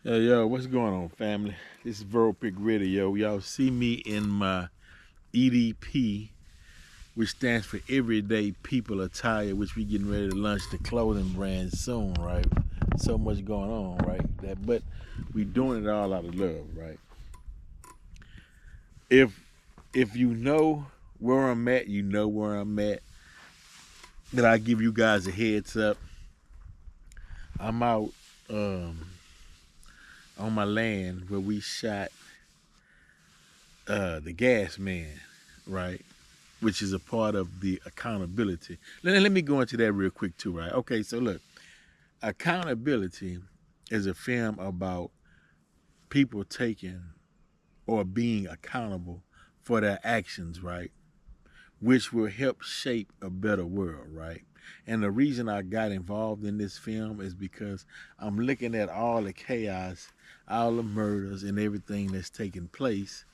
Yo, what's going on, family? This is Vero Pick Radio. Y'all see me in my EDP, which stands for Everyday People Attire, which we getting ready to launch the clothing brand soon, right? So much going on, right? But we doing it all out of love, right? If if you know where I'm at, you know where I'm at. That I give you guys a heads up. I'm out um, on my land where we shot the Gas Man, right? Which is a part of the accountability. Let me go into that real quick too, right? Okay, so look, accountability is a film about people taking or being accountable for their actions, right? Which will help shape a better world, right? And the reason I got involved in this film is because I'm looking at all the chaos, all the murders, and everything that's taking place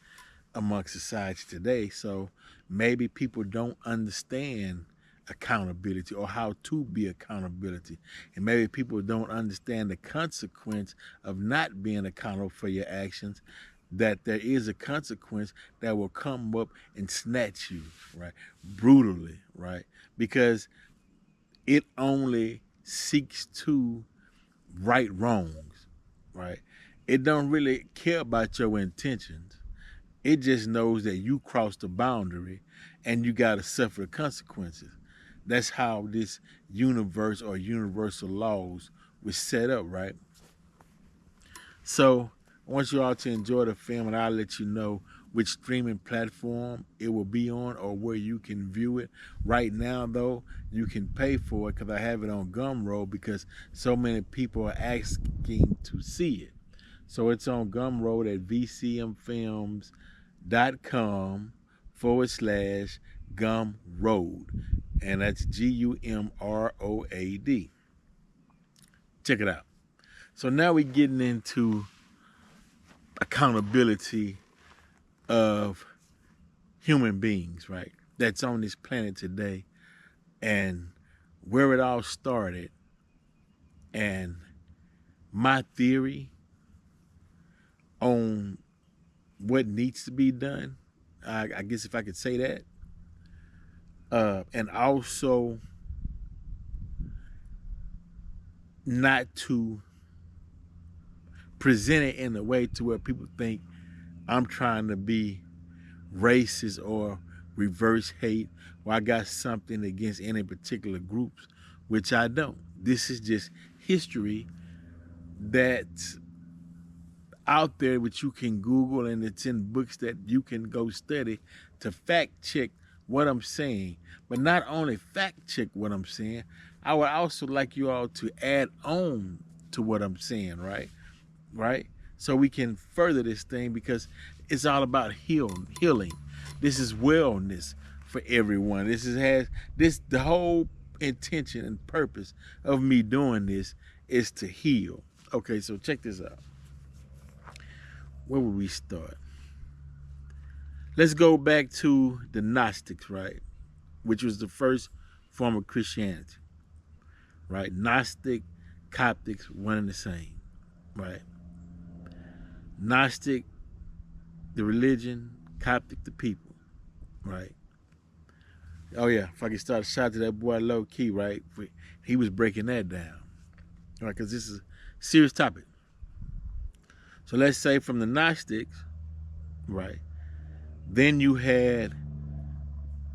among society today. So maybe people don't understand accountability or how to be accountability. And maybe people don't understand the consequence of not being accountable for your actions, that there is a consequence that will come up and snatch you, right? Brutally, right? Because it only seeks to right wrongs, right? It don't really care about your intentions. It just knows that you crossed the boundary and you got to suffer the consequences. That's how this universe or universal laws was set up, right? So I want you all to enjoy the film, and I'll let you know which streaming platform it will be on or where you can view it. Right now, though, you can pay for it because I have it on Gumroad because so many people are asking to see it. So it's on Gumroad at vcmfilms.com/Gumroad. And that's Gumroad. Check it out. So now we're getting into accountability of human beings, right? That's on this planet today and where it all started. And my theory on what needs to be done, I guess if I could say that, and also not to present it in a way to where people think I'm trying to be racist or reverse hate or I got something against any particular groups, which I don't. This is just history that's out there which you can Google, and it's in books that you can go study to fact check what I'm saying. But not only fact check what I'm saying, I would also like you all to add on to what I'm saying, right? Right? So we can further this thing because it's all about healing. This is wellness for everyone. This the whole intention and purpose of me doing this is to heal. Okay, so check this out. Where would we start? Let's go back to the Gnostics, right? Which was the first form of Christianity, right? Gnostic, Coptics, one and the same, right? Gnostic, the religion, Coptic, the people, right? Oh yeah, if I could start a shot to that boy Low Key, right? He was breaking that down, right? Because this is a serious topic. So let's say from the Gnostics, right? Then you had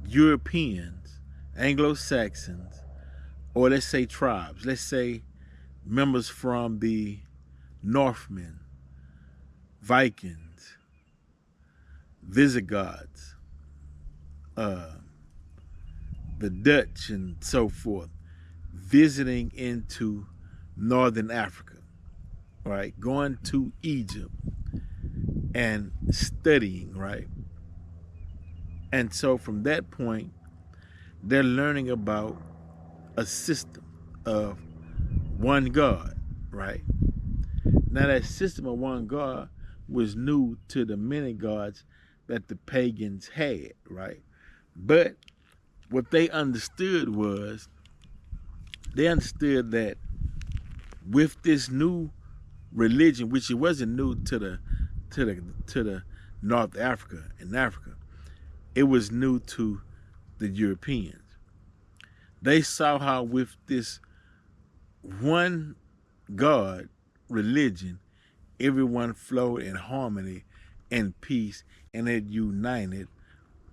Europeans, Anglo-Saxons, or let's say tribes. Let's say members from the Northmen, Vikings, Visigoths, the Dutch, and so forth, visiting into northern Africa, right? Going to Egypt and studying, right? And so from that point, they're learning about a system of one God, right? Now that system of one God was new to the many gods that the pagans had, right? But what they understood was they understood that with this new religion, which it wasn't new to the North Africa and Africa. It was new to the Europeans. They saw how with this one God religion, everyone flowed in harmony and peace, and it united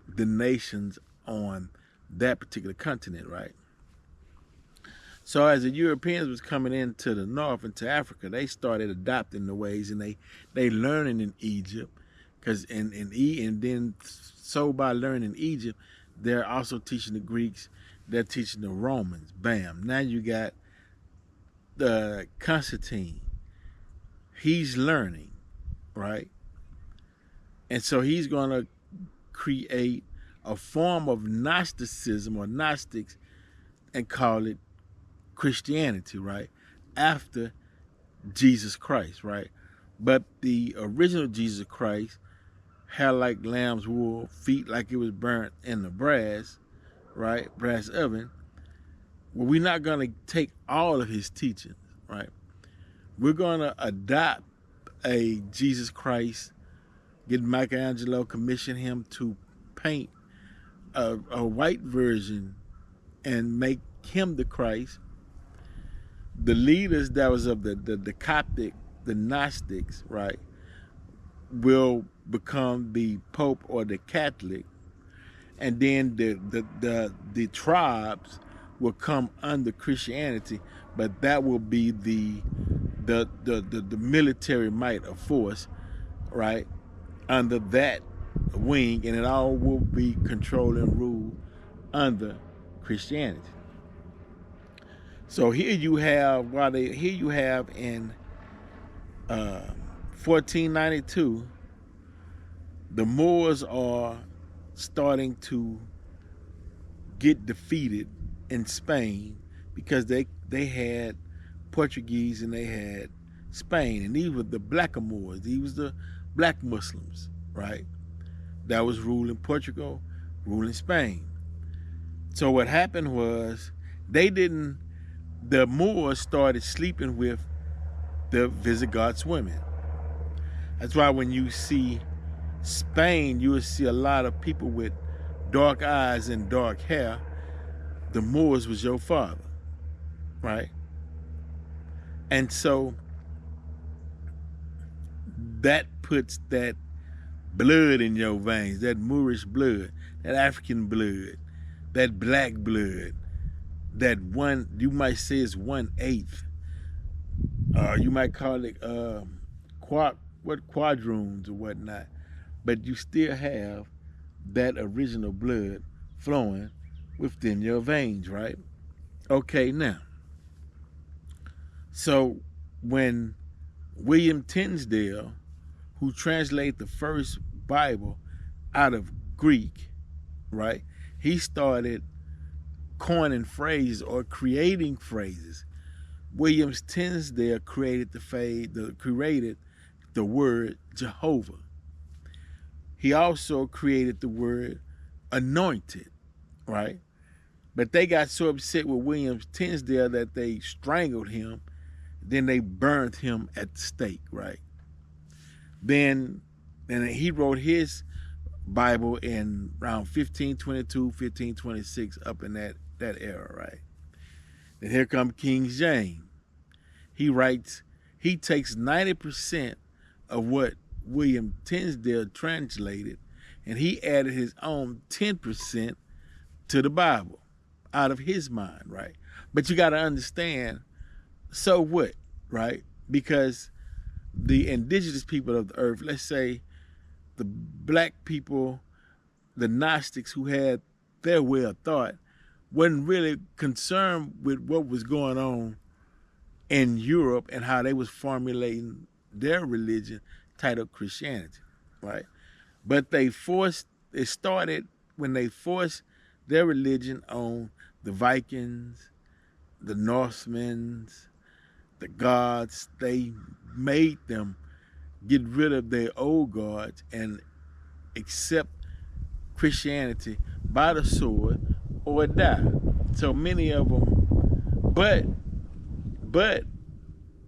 the nations on that particular continent, right? So as the Europeans was coming into the north, into Africa, they started adopting the ways, and they learning in Egypt, because and then so by learning in Egypt, they're also teaching the Greeks, they're teaching the Romans. Bam! Now you got the Constantine. He's learning, right? And so he's going to create a form of Gnosticism or Gnostics and call it Christianity, right? After Jesus Christ, right? But the original Jesus Christ had like lamb's wool, feet like it was burnt in the brass, right? Brass oven. Well, we're not going to take all of his teachings, right? We're going to adopt a Jesus Christ, get Michelangelo, commission him to paint a white version and make him the Christ. The leaders that was of the Coptic, the Gnostics, right, will become the Pope or the Catholic, and then the tribes will come under Christianity, but that will be the military might of force, right, under that wing, and it all will be controlled and ruled under Christianity. So here you have in 1492, the Moors are starting to get defeated in Spain because they had Portuguese and they had Spain, and these were the Blackamoors. These was the black Muslims, right? That was ruling Portugal, ruling Spain. So what happened was the Moors started sleeping with the Visigoths women. That's why when you see Spain, you will see a lot of people with dark eyes and dark hair. The Moors was your father, right? And so that puts that blood in your veins, that Moorish blood, that African blood, that black blood, that one, you might say is 1/8. You might call it quadroons or whatnot, but you still have that original blood flowing within your veins, right? Okay, now, so when William Tyndale, who translated the first Bible out of Greek, right, he started coining phrases or creating phrases. William Tyndale created the word Jehovah. He also created the word anointed, right? But they got so upset with William Tyndale that they strangled him. Then they burned him at the stake, right? Then he wrote his Bible in around 1522, 1526, up in that era, right? Then here comes King James. He takes 90% of what William Tyndale translated, and he added his own 10% to the Bible out of his mind, right? But you got to understand, so what, right? Because the indigenous people of the earth, let's say the black people, the Gnostics who had their way of thought, wasn't really concerned with what was going on in Europe and how they was formulating their religion titled Christianity, right? But it started when they forced their religion on the Vikings, the Northmen, the gods. They made them get rid of their old gods and accept Christianity by the sword or die. So many of them, but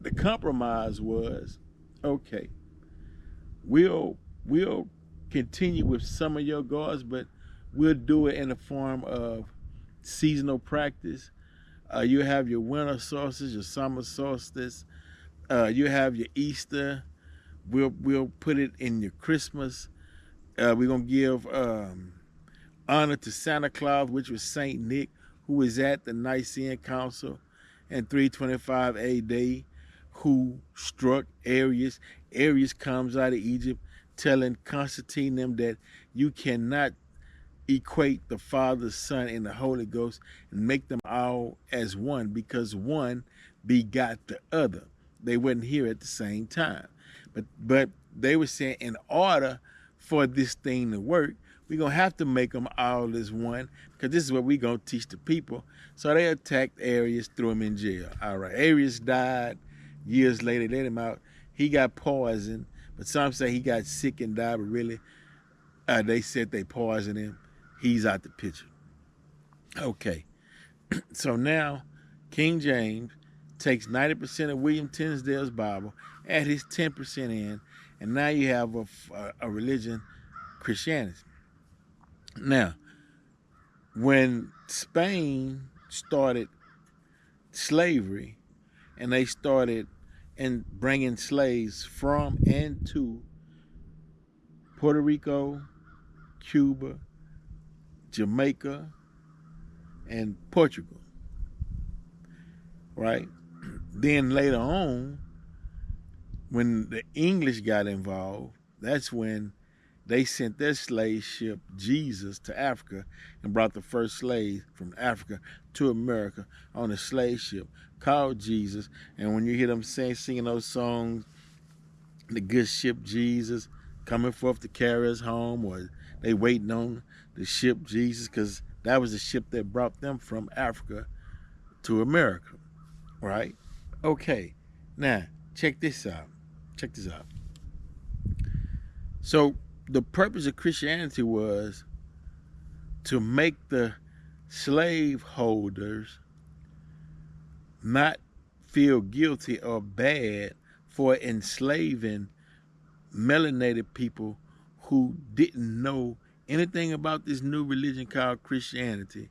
the compromise was, okay, we'll continue with some of your gods, but we'll do it in the form of seasonal practice. You have your winter solstice, your summer solstice. You have your Easter. We'll put it in your Christmas. We're gonna give honor to Santa Claus, which was Saint Nick, who was at the Nicene Council in 325 AD, who struck Arius. Arius comes out of Egypt, telling Constantine them that you cannot equate the Father, Son, and the Holy Ghost and make them all as one, because one begot the other. They weren't here at the same time. But they were saying, in order for this thing to work, we're going to have to make them all as one, because this is what we're going to teach the people. So they attacked Arius, threw him in jail. All right, Arius died. Years later, they let him out. He got poisoned, but some say he got sick and died, but really, they said they poisoned him. He's out the picture. Okay, so now King James takes 90% of William Tinsdale's Bible, add his 10% in, and now you have a religion, Christianity. Now, when Spain started slavery, and they started bringing slaves from and to Puerto Rico, Cuba, Jamaica, and Portugal, right? Then later on, when the English got involved, that's when they sent their slave ship, Jesus, to Africa and brought the first slaves from Africa to America on a slave ship called Jesus. And when you hear them singing those songs, the good ship Jesus coming forth to carry us home, or they waiting on the ship Jesus, because that was the ship that brought them from Africa to America, right? Okay, now check this out. Check this out. So the purpose of Christianity was to make the slave holders not feel guilty or bad for enslaving melanated people who didn't know anything about this new religion called Christianity.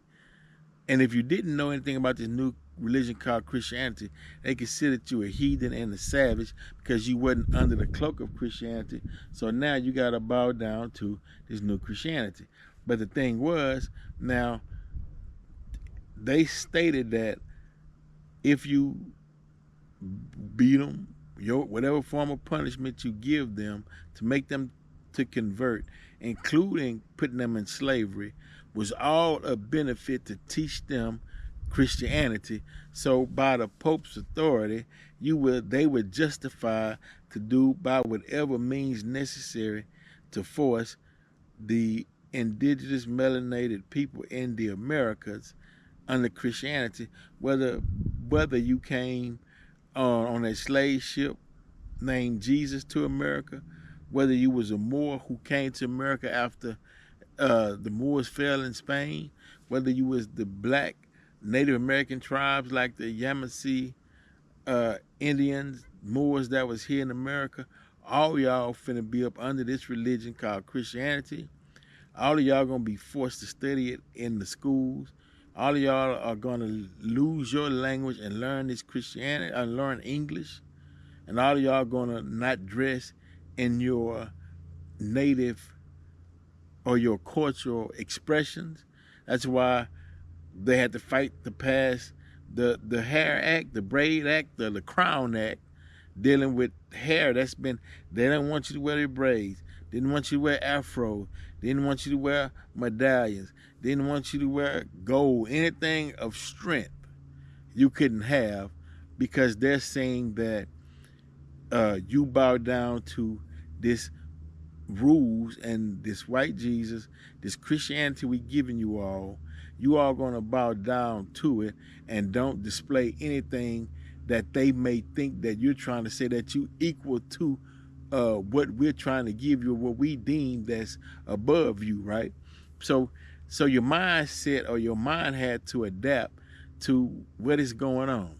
And if you didn't know anything about this new religion called Christianity, they considered you a heathen and a savage because you wasn't under the cloak of Christianity. So now you got to bow down to this new Christianity. But the thing was, now they stated that if you beat them, whatever form of punishment you give them to make them to convert, including putting them in slavery, was all a benefit to teach them Christianity. So by the Pope's authority, they would justify to do by whatever means necessary to force the indigenous melanated people in the Americas under Christianity, whether you came on a slave ship named Jesus to America, whether you was a Moor who came to America after the Moors fell in Spain, whether you was the black Native American tribes like the Yamasee Indians, Moors that was here in America, all y'all finna be up under this religion called Christianity. All of y'all gonna be forced to study it in the schools. All of y'all are gonna lose your language and learn this Christianity, and learn English. And all of y'all gonna not dress in your native or your cultural expressions. That's why they had to fight to pass the Hair Act, the Braid Act, the Crown Act, dealing with hair. They didn't want you to wear your braids, didn't want you to wear afro, didn't want you to wear medallions, didn't want you to wear gold, anything of strength you couldn't have, because they're saying that you bow down to this rules and this white Jesus, this Christianity we giving you all gonna bow down to it and don't display anything that they may think that you're trying to say that you equal to what we're trying to give you, what we deem that's above you, right? So your mindset or your mind had to adapt to what is going on,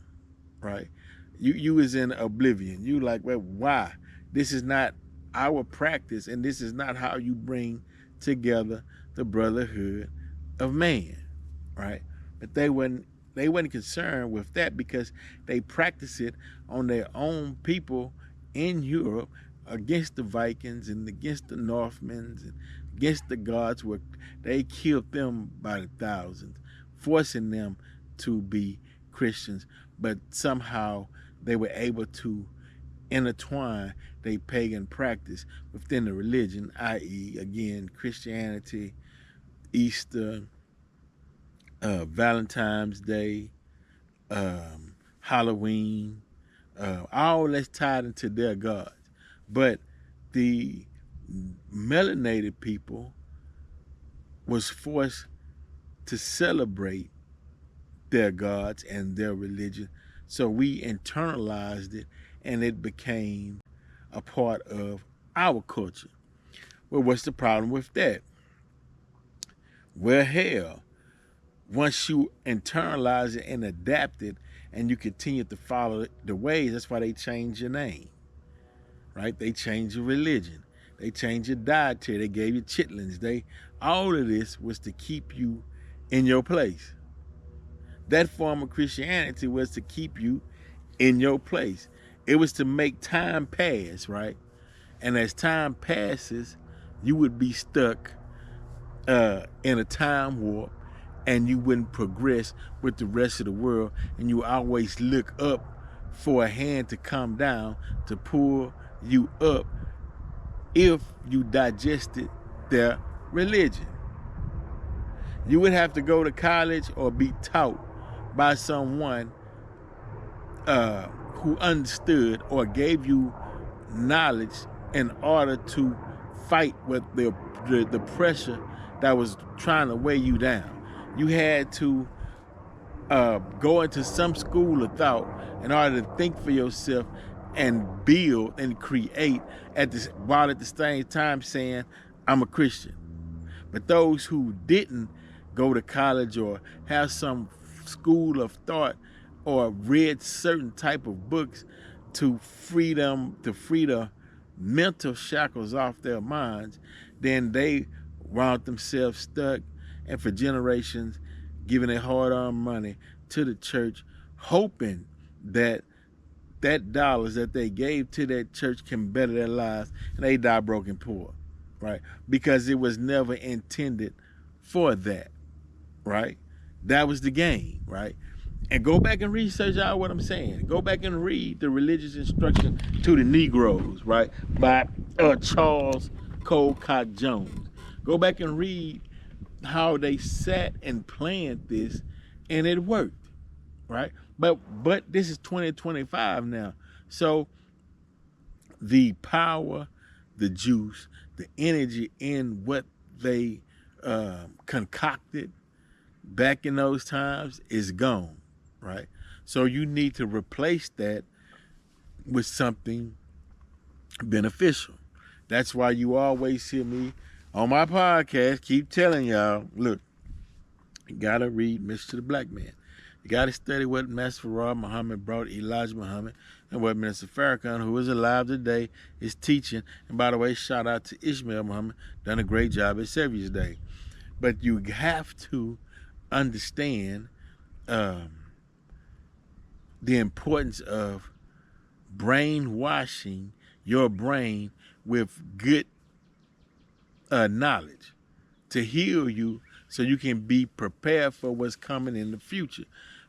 right? You was in oblivion. You like, well, why? This is not our practice, and this is not how you bring together the brotherhood of man, right? But they weren't concerned with that because they practice it on their own people in Europe against the Vikings and against the Northmen and against the gods, where they killed them by the thousands, forcing them to be Christians. But somehow they were able to intertwine their pagan practice within the religion, i.e., again, Christianity, Easter, Valentine's Day, Halloween, all that's tied into their gods. But the melanated people was forced to celebrate their gods and their religion. So we internalized it and it became a part of our culture. Well, what's the problem with that? Well, hell, once you internalize it and adapt it and you continue to follow the ways, that's why they change your name, right? They change your religion. They change your dietary. They gave you chitlins. All of this was to keep you in your place. That form of Christianity was to keep you in your place. It was to make time pass, right? And as time passes, you would be stuck in a time warp, and you wouldn't progress with the rest of the world, and you always look up for a hand to come down to pull you up if you digested their religion. You would have to go to college or be taught by someone who understood or gave you knowledge in order to fight with the pressure that was trying to weigh you down. You had to go into some school of thought in order to think for yourself and build and create while at the same time saying, I'm a Christian. But those who didn't go to college or have some school of thought or read certain type of books to free the mental shackles off their minds, then they wound themselves stuck, and for generations giving their hard-earned money to the church, hoping that dollars that they gave to that church can better their lives, and they die broken poor, right? Because it was never intended for that, right? That was the game, right? And go back and research out what I'm saying. Go back and read the religious instruction to the Negroes, right? By Charles Colcott Jones. Go back and read how they sat and planned this, and it worked, right? But this is 2025 now. So the power, the juice, the energy in what they concocted back in those times is gone, right? So you need to replace that with something beneficial. That's why you always hear me on my podcast keep telling y'all, look, you gotta read Mystery to the Black Man. You gotta study what Master Farad Muhammad brought Elijah Muhammad, and what Minister Farrakhan, who is alive today, is teaching. And by the way, shout out to Ishmael Muhammad, done a great job at Savior's Day. But you have to understand the importance of brainwashing your brain with good knowledge to heal you so you can be prepared for what's coming in the future.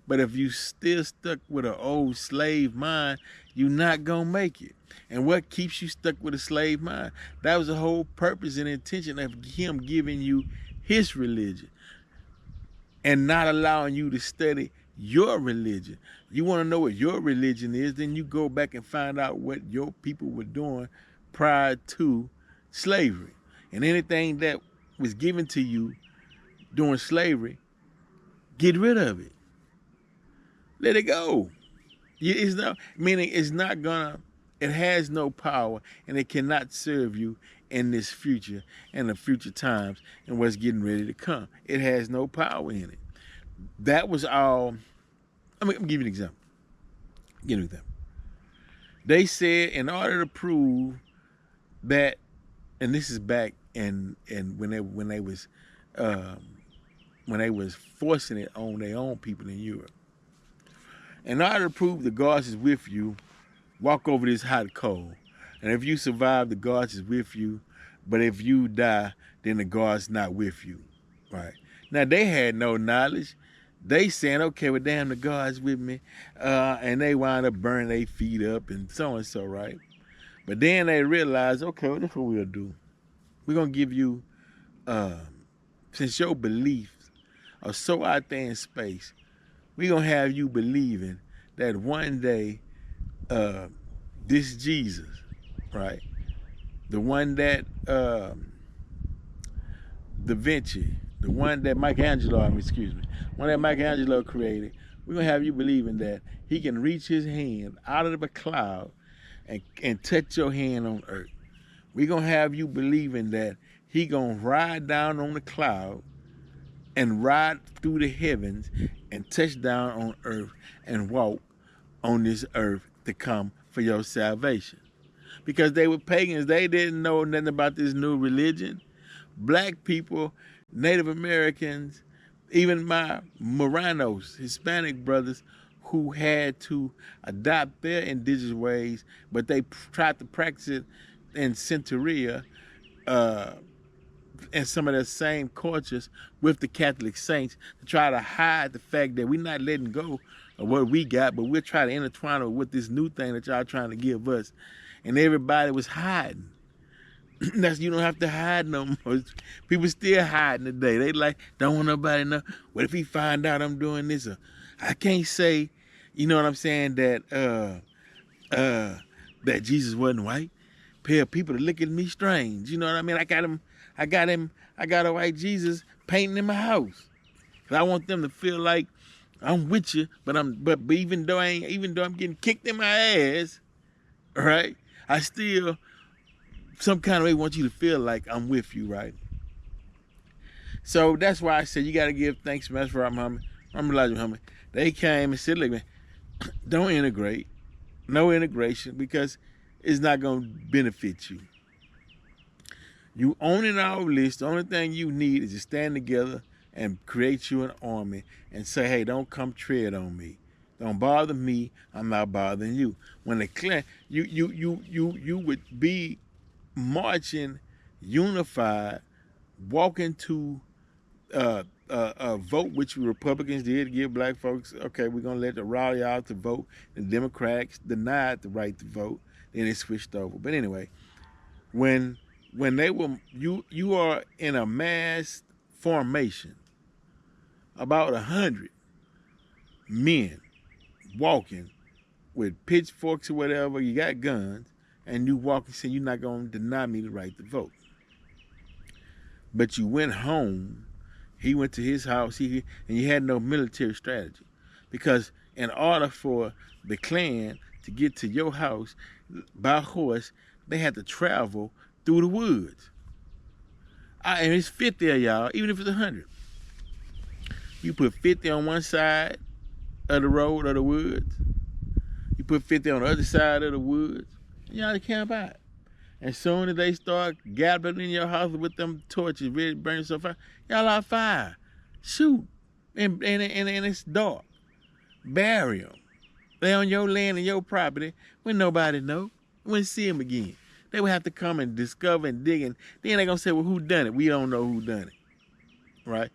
But if you still stuck with an old slave mind, you're not going to make it. And what keeps you stuck with a slave mind? That was the whole purpose and intention of him giving you his religion and not allowing you to study your religion. You want to know what your religion is, then you go back and find out what your people were doing prior to slavery. And anything that was given to you during slavery, get rid of it. Let it go. It's not, meaning it's not gonna, it has no power, and it cannot serve you in this future and the future times and what's getting ready to come. It has no power in it. That was all. I'm gonna give you an example. They said in order to prove that, and this is back in um, when they was forcing it on their own people in Europe. In order to prove the gods is with you, walk over this hot coal. And if you survive, the gods is with you. But if you die, then the God's not with you. Right. Now they had no knowledge. They saying, okay, well damn, the God's with me. And they wind up burning their feet up and so, right? But then they realized, okay, well, this is what we'll do. We're gonna give you, since your beliefs are so out there in space, we're gonna have you believing that one day this Jesus, right? The one that Da Vinci, the one that Michelangelo, one that Michelangelo created, we're gonna have you believing that he can reach his hand out of a cloud and touch your hand on earth. We're gonna have you believing that he gonna ride down on the cloud and ride through the heavens and touch down on earth and walk on this earth to come for your salvation. Because they were pagans, they didn't know nothing about this new religion. Black people, Native Americans, even my Moranos, Hispanic brothers who had to adopt their indigenous ways, but they tried to practice it in Santeria and some of the same cultures with the Catholic saints to try to hide the fact that we're not letting go of what we got, but we're trying to intertwine it with this new thing that y'all trying to give us. And everybody was hiding. That's, you don't have to hide no more. People still hiding today. They like, don't want nobody to know. What if he find out I'm doing this? Or, I can't say, you know what I'm saying, that Jesus wasn't white. Pair of people to look at me strange. You know what I mean? I got a white Jesus painting in my house. Cause I want them to feel like I'm with you, but even though I'm getting kicked in my ass, right? I still some kind of way want you to feel like I'm with you, right? So that's why I said you got to give thanks to Mesra Muhammad, Elijah Muhammad. They came and said, look, man, don't integrate, no integration, because it's not going to benefit you. You owning our list, the only thing you need is to stand together and create you an army and say, hey, don't come tread on me. Don't bother me, I'm not bothering you. When the clan, you would be marching, unified, walking to a vote, which Republicans did give black folks. Okay, we're gonna let the rally out to vote. The Democrats denied the right to vote. Then they switched over. But anyway, when they were you are in a mass formation, about 100 men walking with pitchforks or whatever. You got guns. And you walk and say, you're not going to deny me the right to vote. But you went home, he went to his house, and you had no military strategy. Because in order for the Klan to get to your house by horse, they had to travel through the woods. And it's 50 of y'all, even if it's 100. You put 50 on one side of the road or the woods. You put 50 on the other side of the woods. Y'all camp out. And soon as they start gathering in your house with them torches ready to burn so fire, y'all on fire. Shoot. And it's dark. Bury them. They on your land and your property when nobody know. We wouldn't see them again. They would have to come and discover and dig, and then they gonna say, well, who done it? We don't know who done it. Right?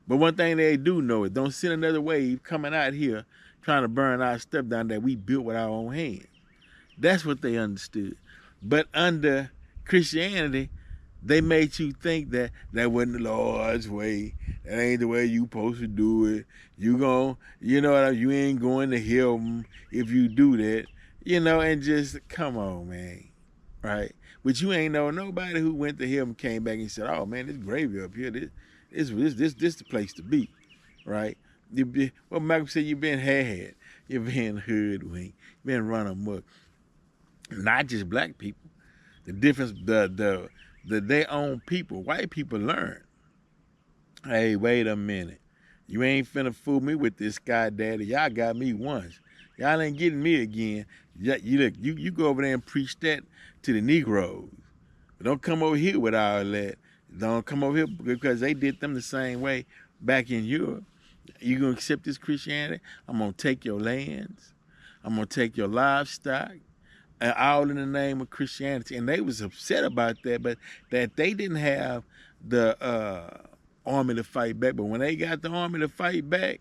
But one thing they do know is don't send another wave coming out here trying to burn our stuff down that we built with our own hands. That's what they understood. But under Christianity, they made you think that wasn't the Lord's way. That ain't the way you supposed to do it. You ain't going to heaven if you do that. And just, come on, man. Right? But you ain't know nobody who went to heaven came back and said, oh, man, this gravy up here, this the place to be. Right? Malcolm said, you've been had. You've been hoodwinked. You've been run amok. Not just black people. The difference, their own people, white people learn. Hey, wait a minute. You ain't finna fool me with this guy, daddy. Y'all got me once. Y'all ain't getting me again. Yeah, you go over there and preach that to the Negroes. But don't come over here with all that. Don't come over here because they did them the same way back in Europe. You gonna accept this Christianity? I'm gonna take your lands. I'm gonna take your livestock, and all in the name of Christianity. And they was upset about that, but that they didn't have the army to fight back. But when they got the army to fight back,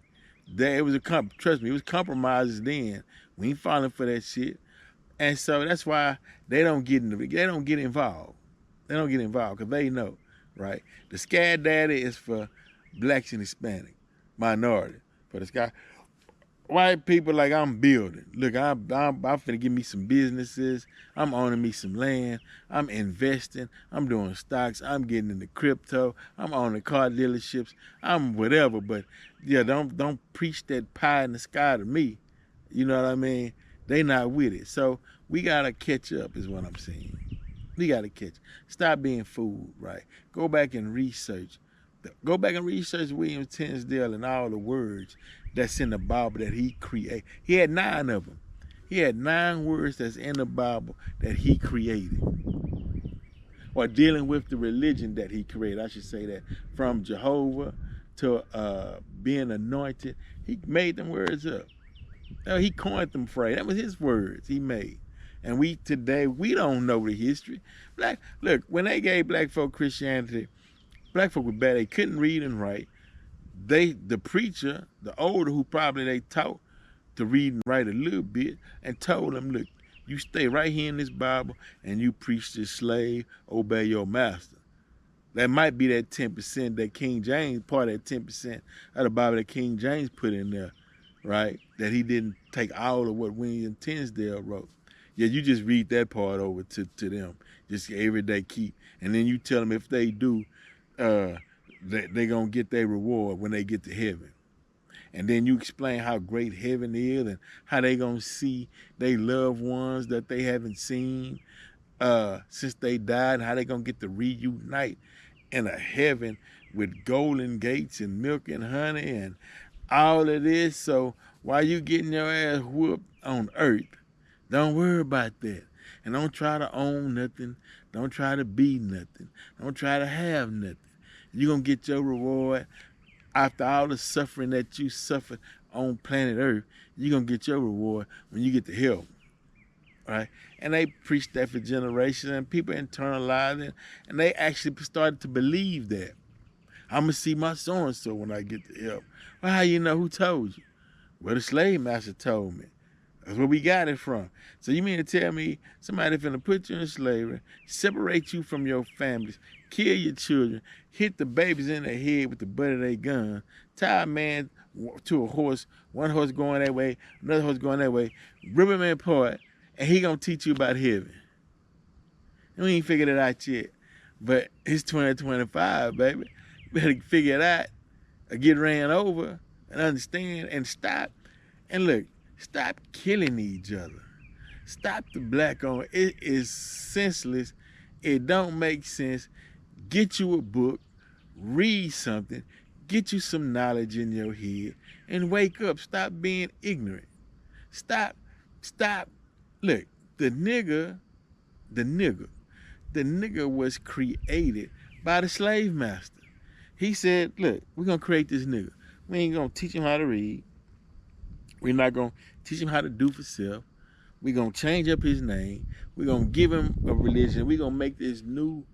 it was trust me, it was compromises then. We ain't falling for that shit. And so that's why they don't get involved. They don't get involved because they know, right? The Sky Daddy is for blacks and Hispanic minority. For the Sky white people, like, I'm building. Look, I'm finna give me some businesses. I'm owning me some land. I'm investing. I'm doing stocks. I'm getting into crypto. I'm owning car dealerships. I'm whatever. But yeah, don't preach that pie in the sky to me. You know what I mean? They not with it. So we gotta catch up, is what I'm saying. We gotta catch. Stop being fooled, right? Go back and research. Go back and research William Tinsdale and all the words that's in the Bible that he created. He had 9 of them. He had 9 words that's in the Bible that he created. Or dealing with the religion that he created. I should say that. From Jehovah to being anointed. He made them words up. He coined them phrases. That was his words he made. And we today, we don't know the history. Look, when they gave black folk Christianity, black folk were bad. They couldn't read and write. The preacher, the older, who probably they taught to read and write a little bit, and told them, look, you stay right here in this Bible and you preach to slave, obey your master. That might be that 10% that King James, part of that 10% of the Bible that King James put in there, right? That he didn't take all of what William Tinsdale wrote. Yeah, you just read that part over to them. Just everyday keep. And then you tell them if they do, they gonna get their reward when they get to heaven. And then you explain how great heaven is and how they gonna see their loved ones that they haven't seen since they died, and how they gonna get to reunite in a heaven with golden gates and milk and honey and all of this. So while you getting your ass whooped on earth, don't worry about that. And don't try to own nothing. Don't try to be nothing. Don't try to have nothing. You're going to get your reward after all the suffering that you suffered on planet Earth. You're going to get your reward when you get to heaven. Right? And they preached that for generations, and people internalized it, and they actually started to believe that. I'm going to see my so-and-so when I get to heaven. Well, how you know? Who told you? Well, the slave master told me. That's where we got it from. So you mean to tell me somebody finna put you in slavery, separate you from your families, kill your children, hit the babies in the head with the butt of their gun, tie a man to a horse, one horse going that way, another horse going that way, rip him apart, and he gonna teach you about heaven? And we ain't figured it out yet. But it's 2025, baby. You better figure it out or get ran over and understand and stop. And look, stop killing each other. Stop the black on. It is senseless. It don't make sense. Get you a book, read something, get you some knowledge in your head, and wake up. Stop being ignorant. Stop. Look, the nigger was created by the slave master. He said, look, we're going to create this nigger. We ain't going to teach him how to read. We're not going to teach him how to do for self. We're going to change up his name. We're going to give him a religion. We're going to make this new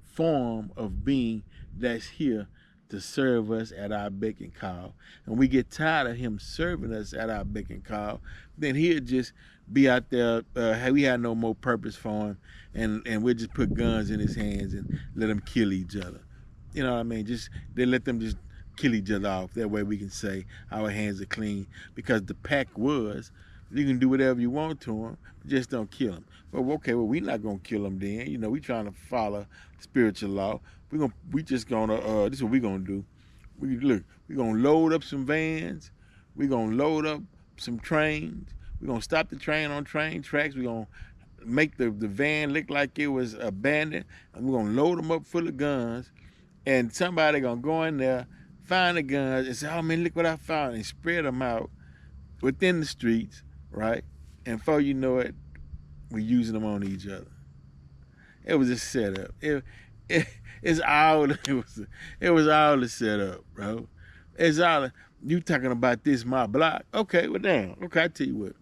form of being that's here to serve us at our beck and call. And we get tired of him serving us at our beck and call, then he'll just be out there, we had no more purpose for him, and we'll just put guns in his hands and let him kill each other. You know what I mean? They let them just kill each other off. That way we can say our hands are clean, because the pact was, you can do whatever you want to them, just don't kill them. Well, okay, we're not gonna kill them then. You know, we trying to follow spiritual law. This is what we're gonna do. We're gonna load up some vans. We're gonna load up some trains. We're gonna stop the train on train tracks. We're gonna make the van look like it was abandoned, and we're gonna load them up full of guns. And somebody gonna go in there, find the guns, and say, "Oh man, look what I found," and spread them out within the streets, right? And before you know it, we're using them on each other. It was a setup. It it's all it was all a setup, bro. It's all you talking about this my block. Okay, well damn. Okay, I tell you what.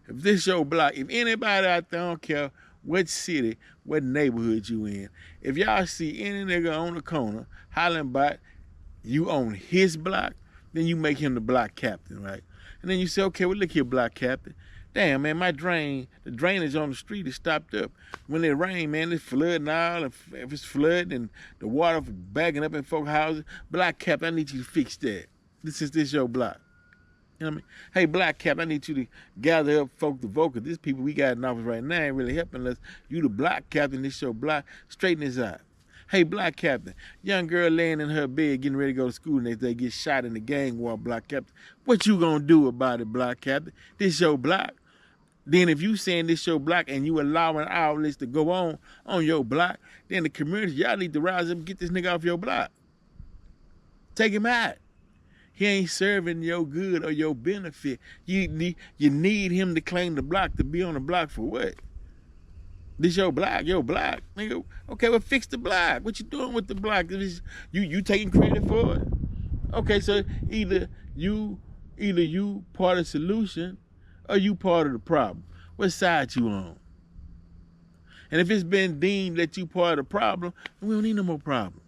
If this your block, if anybody out there, I don't care what city, what neighborhood you in, if y'all see any nigga on the corner hollering about you on his block, then you make him the block captain, right? And then you say, okay, well look here, block captain. Damn, man, the drainage on the street is stopped up. When it rain, man, it's flooding all. If it's flooding and the water bagging up in folk houses, block captain, I need you to fix that. This your block. You know what I mean? Hey, Black Cap, I need you to gather up folk to vote, because these people we got in office right now ain't really helping us. You the Black Captain, this show Black, straighten his eye. Hey, Black Captain, young girl laying in her bed getting ready to go to school next day, get shot in the gang war, Black Captain. What you gonna do about it, Black Captain? This your block. Then if you saying this your block and you allowing all this to go on your block, then the community, y'all need to rise up and get this nigga off your block. Take him out. He ain't serving your good or your benefit. You need him to claim the block, to be on the block for what? This your block, nigga. Okay, well fix the block. What you doing with the block? You taking credit for it? Okay, so either you part of the solution or you part of the problem. What side you on? And if it's been deemed that you part of the problem, then we don't need no more problems.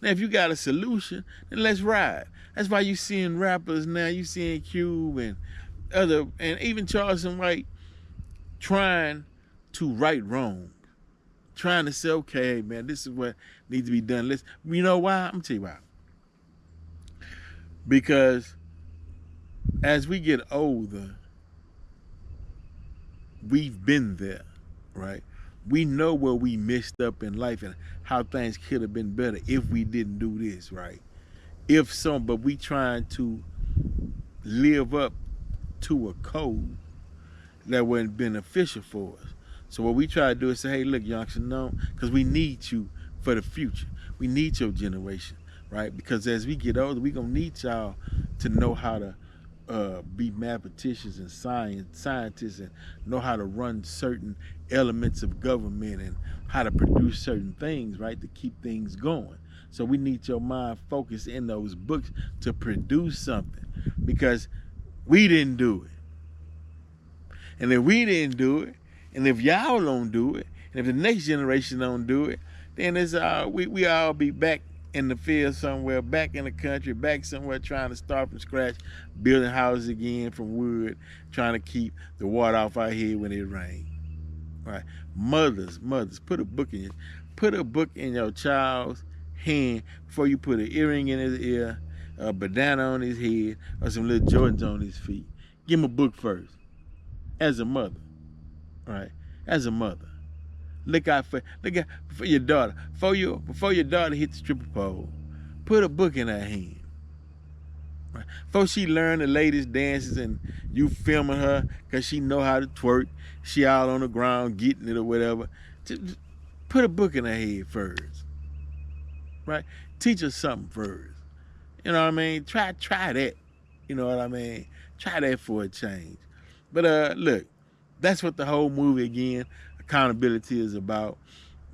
Now, if you got a solution, then let's ride. That's why you seeing rappers now. You seeing Cube and even Charleston White trying to right wrong, trying to say, okay, man, this is what needs to be done. You know why? I'm gonna tell you why. Because as we get older, we've been there, right? We know where we messed up in life and how things could have been better if we didn't do this, right? But we trying to live up to a code that wasn't beneficial for us. So what we try to do is say, hey, look, youngster, no, because we need you for the future. We need your generation, right? Because as we get older, we gonna need y'all to know how to be mathematicians and scientists and know how to run certain elements of government and how to produce certain things, right, to keep things going. So we need your mind focused in those books to produce something, because we didn't do it. And if we didn't do it, and if y'all don't do it, and if the next generation don't do it, then it's we all be back in the field somewhere, back in the country, back somewhere trying to start from scratch, building houses again from wood, trying to keep the water off our head when it rains. Right? Mothers, put a book in your child's hand before you put an earring in his ear, a bandana on his head, or some little Jordans on his feet. Give him a book first. As a mother, right? As a mother, look out for your daughter. Before your daughter hits the stripper pole, put a book in her hand. Right? Before she learn the latest dances and you filming her because she know how to twerk, she all on the ground getting it or whatever. Just put a book in her head first. Right? Teach her something first. You know what I mean? Try that. You know what I mean? Try that for a change. But look, that's what the whole movie, again, accountability is about.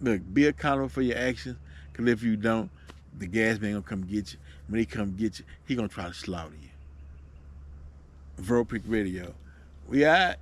Look, be accountable for your actions, because if you don't, the gas man gonna come get you. When he come get you, he gonna try to slaughter you. Verbal Pick Radio. We out.